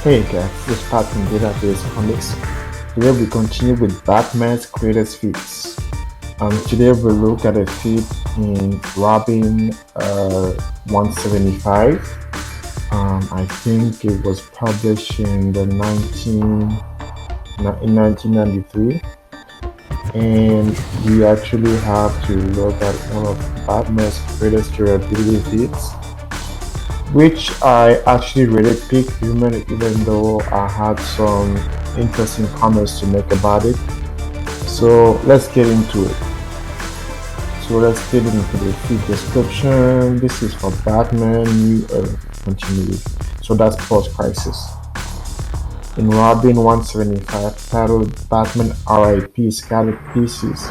Hey guys, this is Pat from Database Comics. Today we continue with Batman's greatest feats. Today we'll look at a feat in Robin 175. I think it was published in the 1993, and we actually have to look at one of Batman's greatest durability feats, which I actually rated peak human, even though I had some interesting comments to make about it. So let's get into it. So let's get into the feed description. This is for Batman New Earth continuity. So that's post crisis. In Robin 175, titled Batman RIP Scattered Pieces,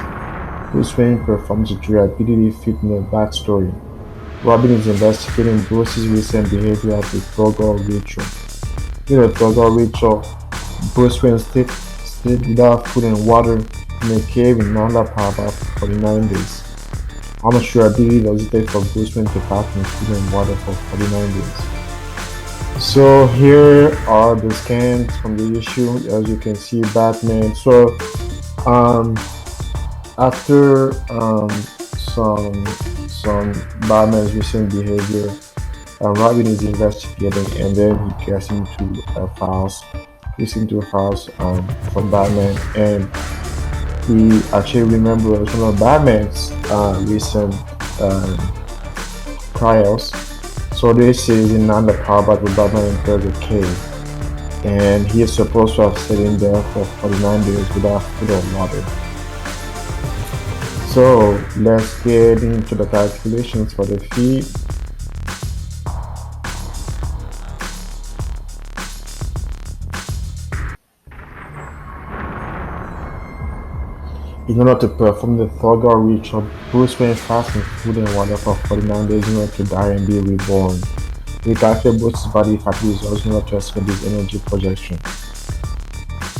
Bruce Wayne performs a durability feat in a backstory. Robin is investigating Bruce's recent behavior at the Thogal ritual. In the Thogal ritual, Bruce Wayne stayed without food and water in a cave in Nanda Parbat for 49 days. How much durability does it take for Bruce Wayne to pack in food and water for 49 days? So here are the scans from the issue. As you can see, Batman. So um, after some Batman's recent behavior, Robin is investigating, and then he gets into files, looks into files from Batman, and he actually remembers one of Batman's recent trials. So this is in Nanda Parbat with Batman enters the cave, and he is supposed to have stayed in there for 49 days without food or water. So let's get into the calculations for the feed. In order to perform the Thogal ritual, Bruce Wayne fasts on food and water for 49 days in order to die and be reborn. We calculate Bruce's body fat results in order to estimate his energy projection.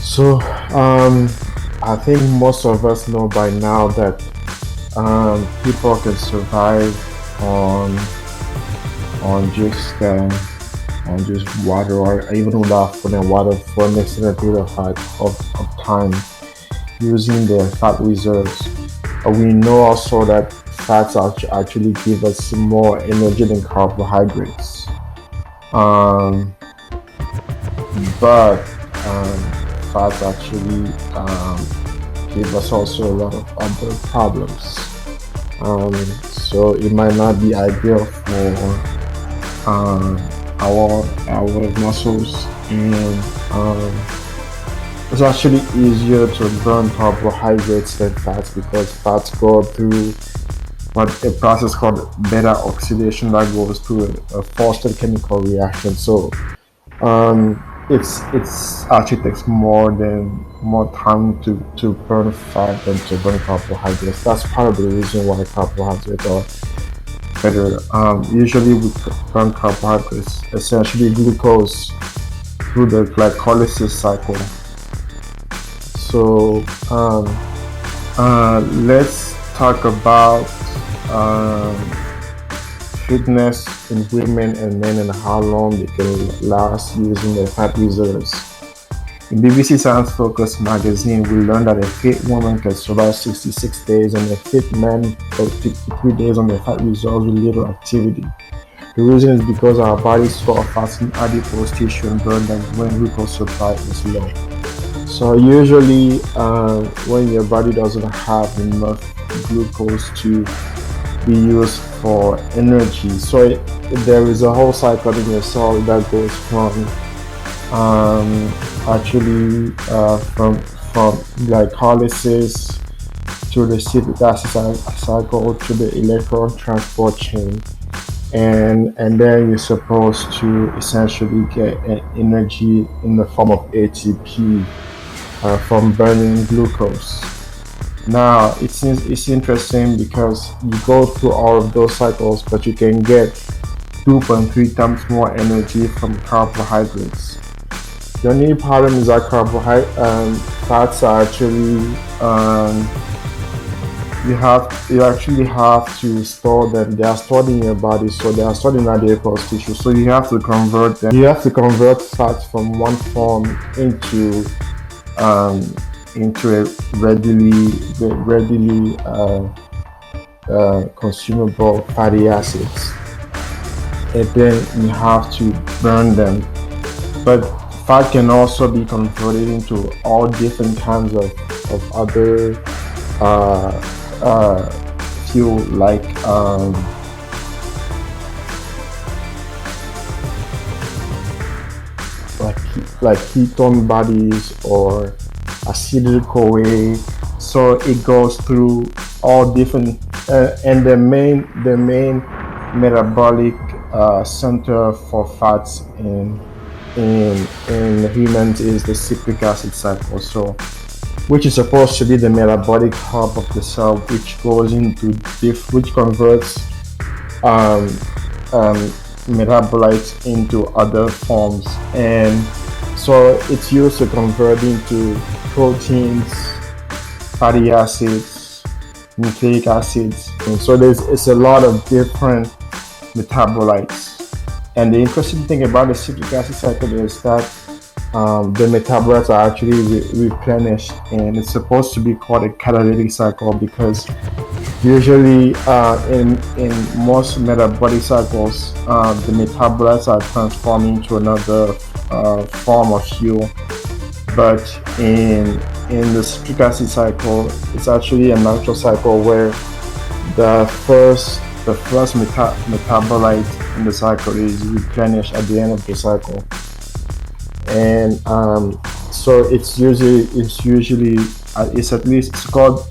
So, I think most of us know by now that people can survive on just water, or even without food and water for an extended period of time using their fat reserves. We know also that fats actually give us more energy than carbohydrates. Um, but fats actually give us also a lot of other problems. So it might not be ideal for our muscles, and it's actually easier to burn carbohydrates than fats because fats go through what a process called beta oxidation that goes through a fostered chemical reaction. So it's actually takes more time to burn fat than to burn carbohydrates. That's part of the reason why carbohydrates are better. Usually we burn carbohydrates, essentially glucose, through the glycolysis cycle. So let's talk about um, fitness in women and men and how long they can last using their fat reserves. In BBC Science Focus magazine, we learned that a fit woman can survive 66 days and a fit man 53 days on their fat reserves with little activity. The reason is because our bodies store fats in adipose tissue and burn them when glucose supply is low. So usually, when your body doesn't have enough glucose to be used for energy, so there is a whole cycle in your cell that goes from actually from glycolysis to the citric acid cycle to the electron transport chain, and then you're supposed to essentially get energy in the form of ATP from burning glucose. Now it's interesting because you go through all of those cycles, but you can get 2.3 times more energy from carbohydrates. The only problem is that fats are actually you actually have to store them. They are stored in your body, so they are stored in adipose tissue. So you have to convert them. You have to convert fats from one form um, into a readily consumable fatty acids, and then you have to burn them. But fat can also be converted into all different kinds of other uh, uh, fuel, like ketone bodies or acetyl CoA. So it goes through all different, and the main metabolic center for fats in humans is the citric acid cycle. So which is supposed to be the metabolic hub of the cell, which goes into which converts um, um, metabolites into other forms, and so it's used to convert into proteins, fatty acids, nucleic acids, and so there's it's a lot of different metabolites. And the interesting thing about the citric acid cycle is that the metabolites are actually replenished, and it's supposed to be called a catalytic cycle because usually in most metabolic cycles, the metabolites are transformed into another form of fuel. But in the citric acid cycle, it's actually a natural cycle where the first metabolite in the cycle is replenished at the end of the cycle, and so it's at least it's called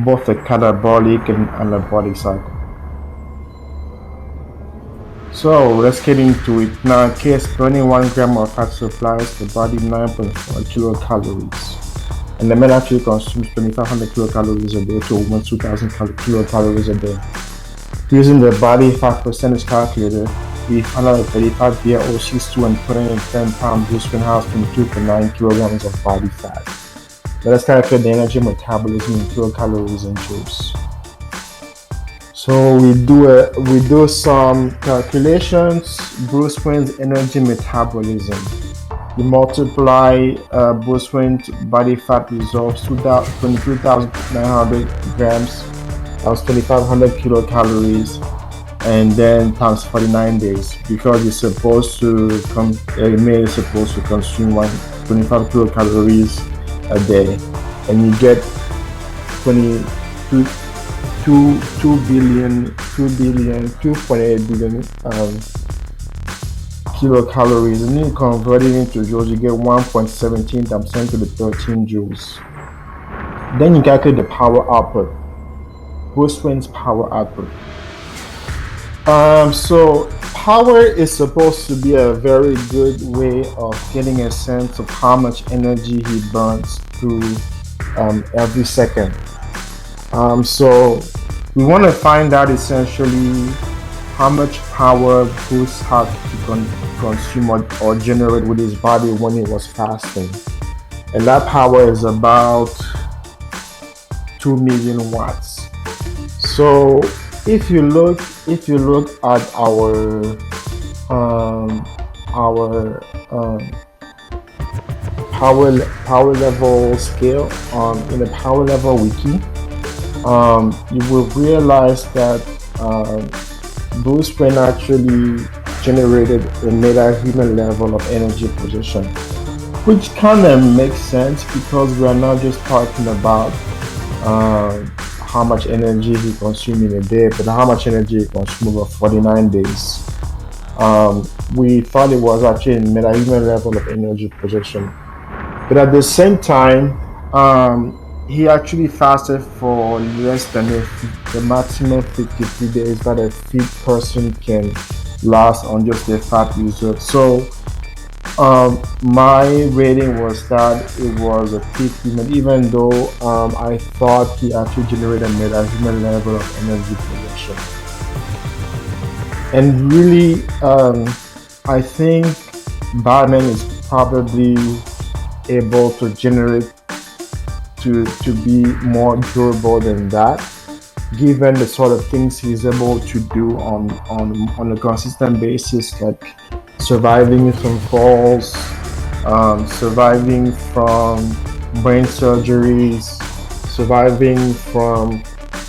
both a catabolic and anabolic cycle. So let's get into it now. In case burning 1 gram of fat supplies the body 9.4 kilocalories, and the man actually consumes 2,500 kilocalories a day to almost 2,000 kilocalories a day. Using the body fat percentage calculator, we found out that 35 BLO62 and put in a 10-pound Brisbane has 22.9 kilograms of body fat. Let us calculate the energy metabolism in kilocalories and joules. So we do some calculations. Bruce Wayne's energy metabolism. You multiply Bruce Wayne's body fat results 22,900 grams. That was 2,500 kilocalories, and then times 49 days because it's supposed to male is supposed to consume 25 kilocalories a day, and you get 22 2.8 billion kilocalories, and then you convert it into joules, you get 1.17 times 10 to the 13 joules. Then you calculate the power output, Bruce Wayne's power output. So power is supposed to be a very good way of getting a sense of how much energy he burns through every second. So we want to find out essentially how much power Bruce had to consume or generate with his body when he was fasting, and that power is about 2 million watts. So if you look at our power level scale in the power level wiki, you will realize that Bruce Wayne actually generated a meta-human level of energy position, which kind of makes sense because we are not just talking about how much energy he consumed in a day, but how much energy he consumed over 49 days. We thought it was actually a meta-human level of energy projection. But at the same time, he actually fasted for less than the maximum 53 days that a fit person can last on just their fat reserve. So my rating was that it was a peak human, even though I thought he actually generated a meta-human level of energy projection. And really, I think Batman is probably able to generate to be more durable than that. given the sort of things he's able to do on a consistent basis, like surviving from falls, surviving from brain surgeries, surviving from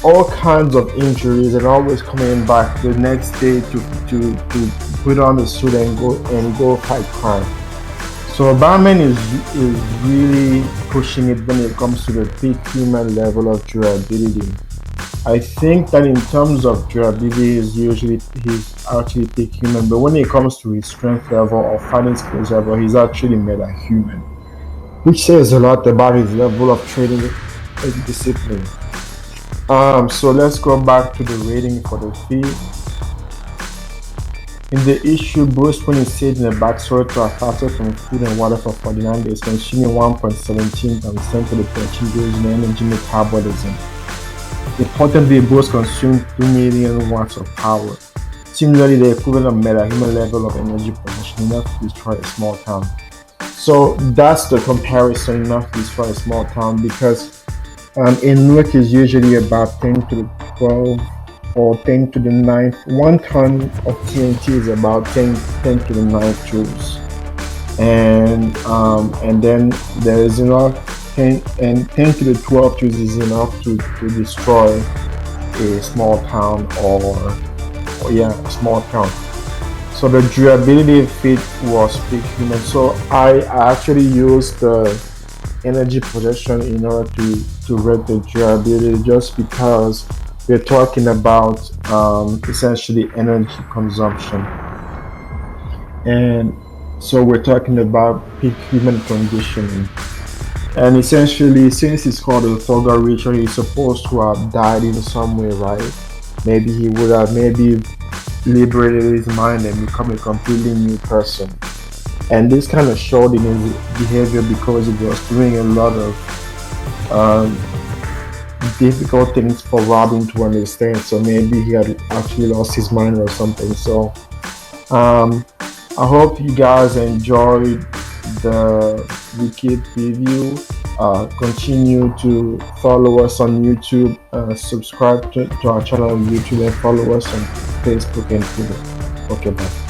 all kinds of injuries, and always coming back the next day to put on the suit and go fight crime. So Batman is really pushing it when it comes to the peak human level of durability. I think that in terms of durability, he's actually peak human, but when it comes to his strength level or fighting skills level, he's actually meta human, which says a lot about his level of training and discipline. So let's go back to the rating for the fee. In the issue, Bruce Wayne is saved in a backstory to a fasted from food and water for 49 days, consuming 1.17 times 10 to the 13 joules in energy metabolism. Importantly, Bruce consumed 2 million watts of power. Similarly, the equivalent of metahuman level of energy production enough to destroy a small town. So that's the comparison enough to destroy a small town because a nuke is usually about 10 to the 12 or 10 to the ninth. 1 ton of TNT is about 10 to the ninth joules. And then there is enough 10 to the 12 joules is enough to destroy a small town or yeah, a small town. So the durability fit was peak human. So I actually used the energy projection in order to rate the durability just because we're talking about essentially energy consumption. And so we're talking about peak human conditioning. And essentially, since it's called a Thogal ritual, he's supposed to have died in some way, right? Maybe he would have maybe liberated his mind and become a completely new person. And this kind of showed in his behavior because he was doing a lot of difficult things for Robin to understand. So maybe he had actually lost his mind or something. So um, I hope you guys enjoyed the Wiki preview. Continue to follow us on YouTube, subscribe to our channel on YouTube, and follow us on Facebook and Twitter. Okay, bye.